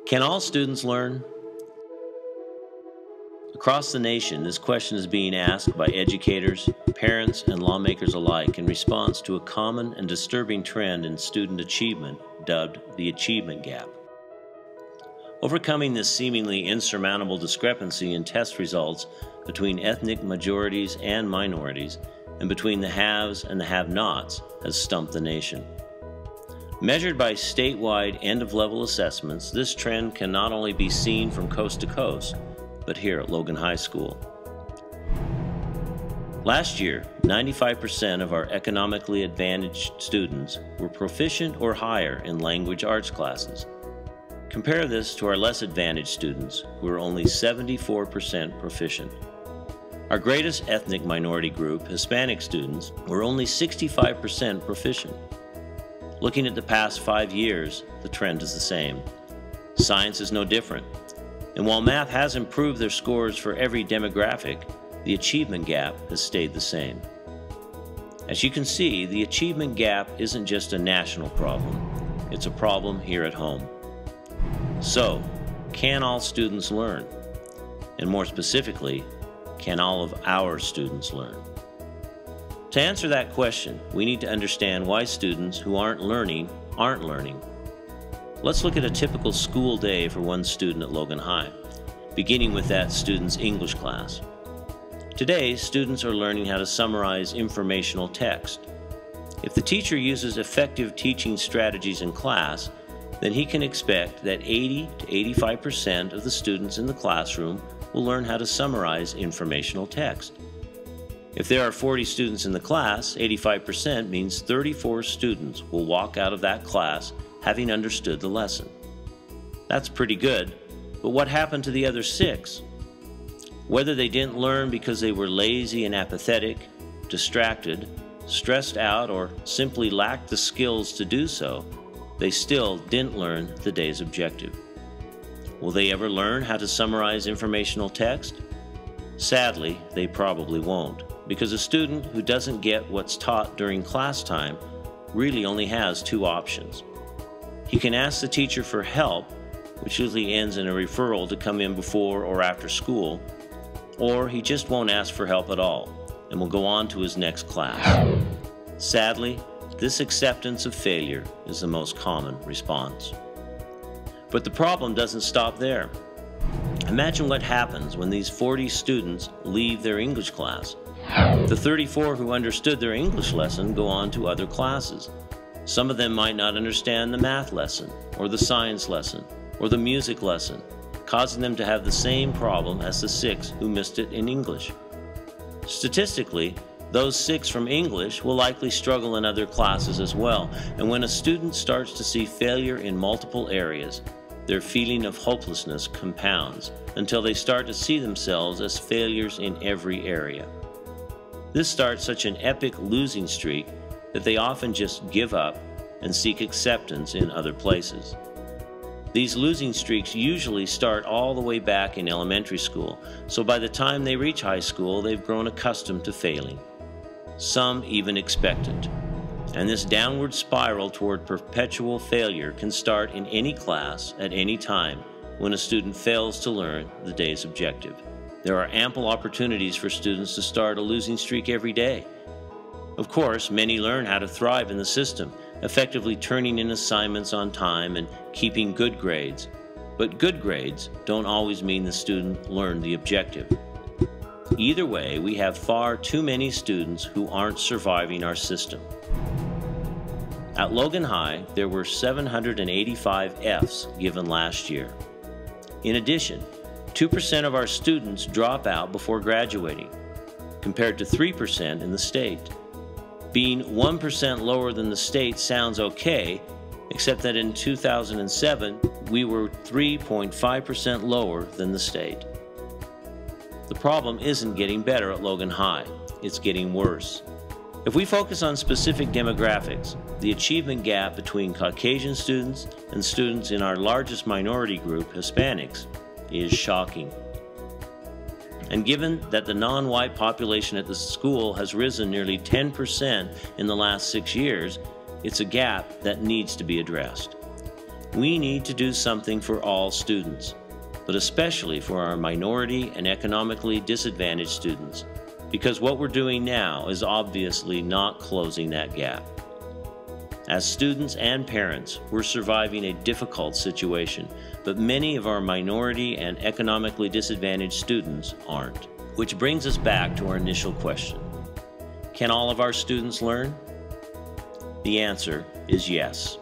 Can all students learn? Across the nation, this question is being asked by educators, parents, and lawmakers alike in response to a common and disturbing trend in student achievement dubbed the achievement gap. Overcoming this seemingly insurmountable discrepancy in test results between ethnic majorities and minorities, and between the haves and the have-nots, has stumped the nation. Measured by statewide end-of-level assessments, this trend can not only be seen from coast to coast, but here at Logan High School. Last year, 95% of our economically advantaged students were proficient or higher in language arts classes. Compare this to our less advantaged students, who are only 74% proficient. Our greatest ethnic minority group, Hispanic students, were only 65% proficient. Looking at the past 5 years, the trend is the same. Science is no different. And while math has improved their scores for every demographic, the achievement gap has stayed the same. As you can see, the achievement gap isn't just a national problem, it's a problem here at home. So, can all students learn? And more specifically, can all of our students learn? To answer that question, we need to understand why students who aren't learning. Let's look at a typical school day for one student at Logan High, beginning with that student's English class. Today, students are learning how to summarize informational text. If the teacher uses effective teaching strategies in class, then he can expect that 80 to 85% of the students in the classroom will learn how to summarize informational text. If there are 40 students in the class, 85% means 34 students will walk out of that class having understood the lesson. That's pretty good, but what happened to the other 6? Whether they didn't learn because they were lazy and apathetic, distracted, stressed out, or simply lacked the skills to do so, they still didn't learn the day's objective. Will they ever learn how to summarize informational text? Sadly, they probably won't, because a student who doesn't get what's taught during class time really only has 2 options. He can ask the teacher for help, which usually ends in a referral to come in before or after school, or he just won't ask for help at all and will go on to his next class. Sadly, this acceptance of failure is the most common response. But the problem doesn't stop there. Imagine what happens when these 40 students leave their English class. The 34 who understood their English lesson go on to other classes. Some of them might not understand the math lesson, or the science lesson, or the music lesson, causing them to have the same problem as the 6 who missed it in English. Statistically, those 6 from English will likely struggle in other classes as well, and when a student starts to see failure in multiple areas, their feeling of hopelessness compounds until they start to see themselves as failures in every area. This starts such an epic losing streak that they often just give up and seek acceptance in other places. These losing streaks usually start all the way back in elementary school, so by the time they reach high school, they've grown accustomed to failing. Some even expectant. And this downward spiral toward perpetual failure can start in any class at any time when a student fails to learn the day's objective. There are ample opportunities for students to start a losing streak every day. Of course, many learn how to thrive in the system, effectively turning in assignments on time and keeping good grades. But good grades don't always mean the student learned the objective. Either way, we have far too many students who aren't surviving our system. At Logan High, there were 785 Fs given last year. In addition, 2% of our students drop out before graduating, compared to 3% in the state. Being 1% lower than the state sounds okay, except that in 2007, we were 3.5% lower than the state. The problem isn't getting better at Logan High, it's getting worse. If we focus on specific demographics, the achievement gap between Caucasian students and students in our largest minority group, Hispanics, is shocking. And given that the non-white population at the school has risen nearly 10% in the last 6 years, it's a gap that needs to be addressed. We need to do something for all students, but especially for our minority and economically disadvantaged students, because what we're doing now is obviously not closing that gap. As students and parents, we're surviving a difficult situation, but many of our minority and economically disadvantaged students aren't. Which brings us back to our initial question. Can all of our students learn? The answer is yes.